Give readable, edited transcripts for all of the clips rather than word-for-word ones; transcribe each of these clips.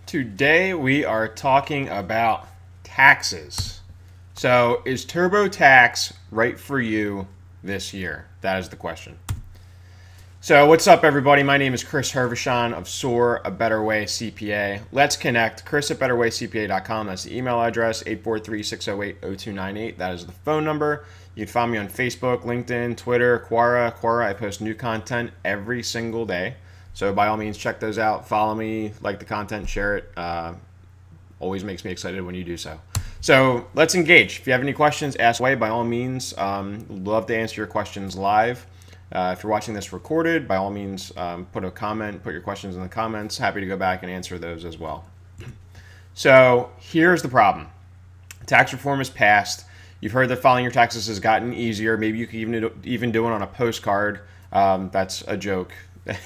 Today we are talking about taxes. So is TurboTax right for you this year? That is the question. So what's up, everybody? My name is Chris Hervochon of SOAR, A Better Way CPA. Let's connect. Chris at betterwaycpa.com. That's the email address, 843-608-0298. That is the phone number. You can find me on Facebook, LinkedIn, Twitter, Quora. I post new content every single day. So by all means, check those out. Follow me, like the content, share it. Always makes me excited when you do so. So let's engage. If you have any questions, ask away by all means. Love to answer your questions live. If you're watching this recorded, by all means, put a comment, put your questions in the comments. Happy to go back and answer those as well. So here's the problem. Tax reform is passed. You've heard that filing your taxes has gotten easier. Maybe you could even do it on a postcard. That's a joke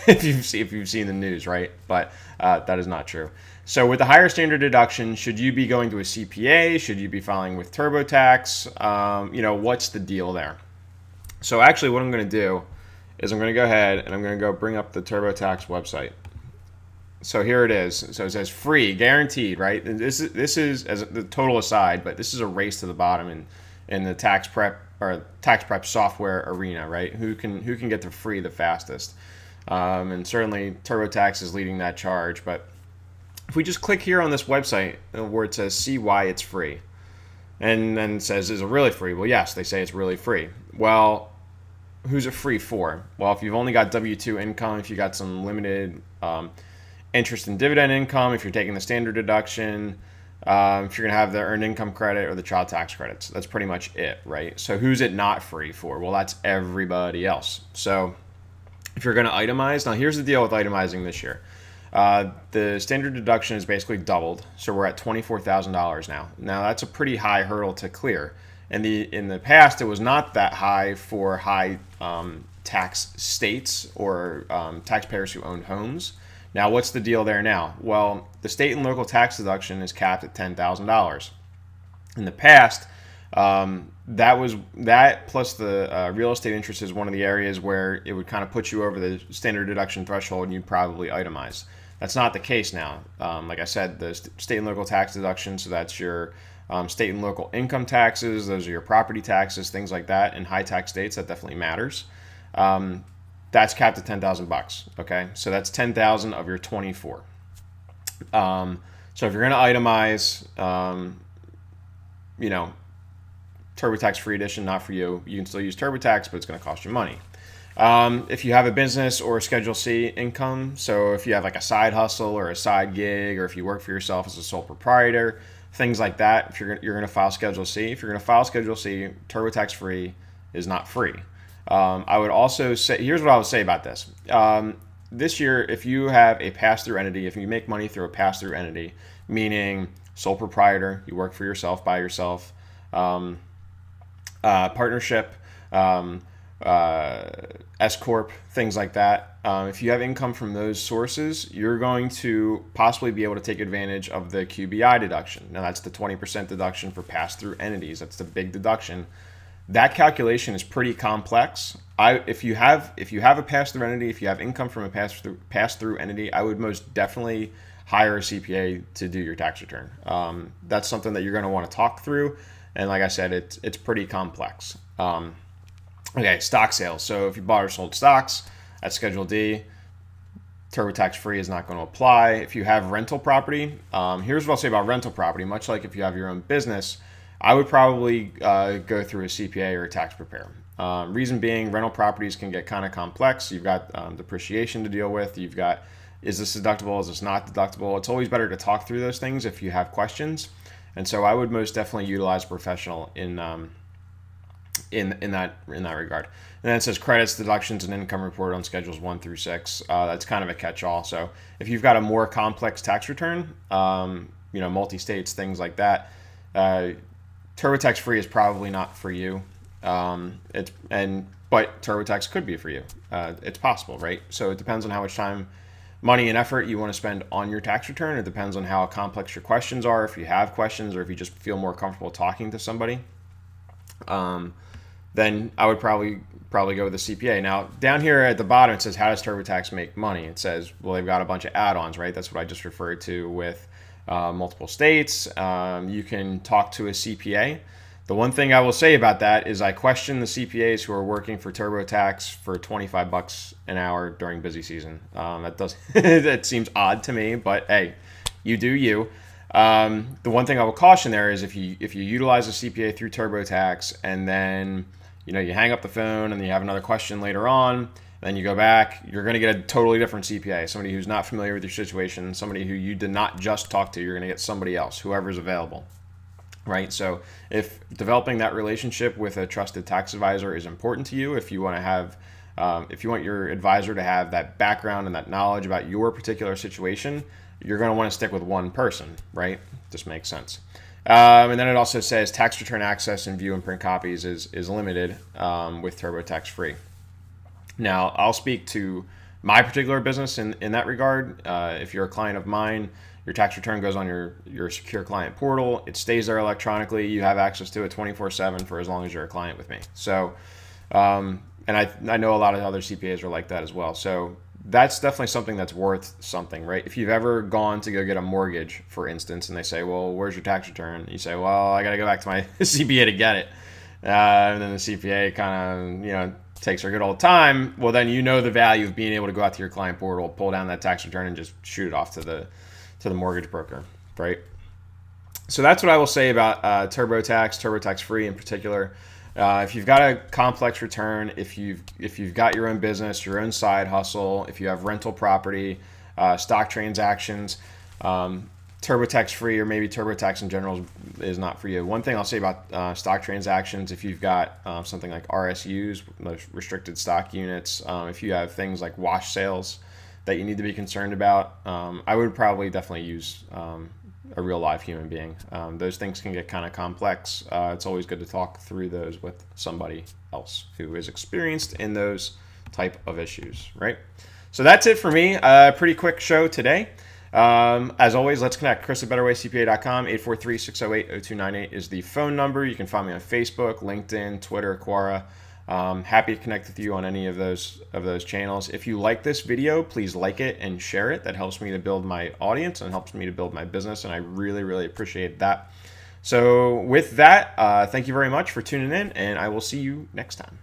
if you've seen the news, right? But that is not true. So with the higher standard deduction, should you be going to a CPA? Should you be filing with TurboTax? What's the deal there? So actually what I'm going to do is I'm going to go ahead and I'm going to go bring up the TurboTax website. So here it is. So it says free, guaranteed, right? And this is as the total aside, but this is a race to the bottom in the tax prep software arena, right? Who can get to free the fastest? And certainly TurboTax is leading that charge. But if we just click here on this website where it says see why it's free, and then it says, is it really free? Well, yes, they say it's really free. Well, who's it free for? Well, if you've only got W-2 income, if you got some limited interest and dividend income, if you're taking the standard deduction, if you're going to have the earned income credit or the child tax credits, that's pretty much it, right? So who's it not free for? Well, that's everybody else. So if you're going to itemize, now here's the deal with itemizing this year. The standard deduction is basically doubled, so we're at $24,000 now. Now that's a pretty high hurdle to clear. And in the past, it was not that high for high tax states or taxpayers who owned homes. Now, what's the deal there now? Well, the state and local tax deduction is capped at $10,000. In the past, that plus the real estate interest is one of the areas where it would kind of put you over the standard deduction threshold and you'd probably itemize. That's not the case now. Like I said, the state and local tax deduction, so that's your state and local income taxes, those are your property taxes, things like that. In high tax states, that definitely matters. That's capped at $10,000. Okay, so that's 10,000 of your 24. So if you're going to itemize, TurboTax free edition, not for you. You can still use TurboTax, but it's going to cost you money. If you have a business or a Schedule C income, so if you have like a side hustle or a side gig, or if you work for yourself as a sole proprietor, things like that, if you're going to file Schedule C. If you're going to file Schedule C, TurboTax free is not free. I would also say, here's what I would say about this. This year, if you have a pass-through entity, if you make money through a pass-through entity, meaning sole proprietor, you work for yourself, by yourself, partnership, S-Corp, things like that. If you have income from those sources, you're going to possibly be able to take advantage of the QBI deduction. Now, that's the 20% deduction for pass-through entities. That's the big deduction. That calculation is pretty complex. If you have a pass-through entity, if you have income from a pass-through entity, I would most definitely hire a CPA to do your tax return. That's something that you're going to want to talk through. And like I said, it's pretty complex. Okay, stock sales. So if you bought or sold stocks at Schedule D, TurboTax free is not going to apply. If you have rental property, here's what I'll say about rental property. Much like if you have your own business, I would probably go through a CPA or a tax preparer. Reason being, rental properties can get kind of complex. You've got depreciation to deal with. You've got, is this deductible? Is this not deductible? It's always better to talk through those things if you have questions. And so I would most definitely utilize a professional in that regard. And then it says credits, deductions, and income reported on Schedules 1 through 6. That's kind of a catch-all. So if you've got a more complex tax return, multi-states, things like that, TurboTax free is probably not for you. But TurboTax could be for you. It's possible, right? So it depends on how much time, money, and effort you want to spend on your tax return. It depends on how complex your questions are, if you have questions, or if you just feel more comfortable talking to somebody. then I would probably go with the CPA. Now, down here at the bottom, it says, how does TurboTax make money? It says, well, they've got a bunch of add-ons, right? That's what I just referred to with multiple states. You can talk to a CPA. The one thing I will say about that is I question the CPAs who are working for TurboTax for $25 an hour during busy season. That seems odd to me, but hey, you do you. The one thing I will caution there is if you utilize a CPA through TurboTax and then you hang up the phone and then you have another question later on, then you go back, you're going to get a totally different CPA, somebody who's not familiar with your situation, somebody who you did not just talk to. You're going to get somebody else, whoever's available. Right? So if developing that relationship with a trusted tax advisor is important to you, if you want to have, if you want your advisor to have that background and that knowledge about your particular situation, you're going to want to stick with one person, right? Just makes sense. And then it also says tax return access and view and print copies is limited with TurboTax Free. Now, I'll speak to my particular business in that regard. If you're a client of mine, your tax return goes on your secure client portal. It stays there electronically. You have access to it 24/7 for as long as you're a client with me. So, and I know a lot of other CPAs are like that as well. So that's definitely something that's worth something, right? If you've ever gone to go get a mortgage, for instance, and they say, well, where's your tax return? You say, well, I got to go back to my CPA to get it. And then the CPA kind of, takes their good old time. Well, then the value of being able to go out to your client portal, pull down that tax return, and just shoot it off to the mortgage broker, right? So that's what I will say about TurboTax Free in particular. If you've got a complex return, if you've got your own business, your own side hustle, if you have rental property, stock transactions, TurboTax Free or maybe TurboTax in general is not for you. One thing I'll say about stock transactions, if you've got something like RSUs, those restricted stock units, if you have things like wash sales that you need to be concerned about, I would probably definitely use a real live human being. Those things can get kind of complex. It's always good to talk through those with somebody else who is experienced in those type of issues, right? So that's it for me. Pretty quick show today. As always, let's connect. Chris at BetterWayCPA.com. 843-608-0298 is the phone number. You can find me on Facebook, LinkedIn, Twitter, Quora. Happy to connect with you on any of those channels. If you like this video, please like it and share it. That helps me to build my audience and helps me to build my business, and I really, really appreciate that. So with that, thank you very much for tuning in, and I will see you next time.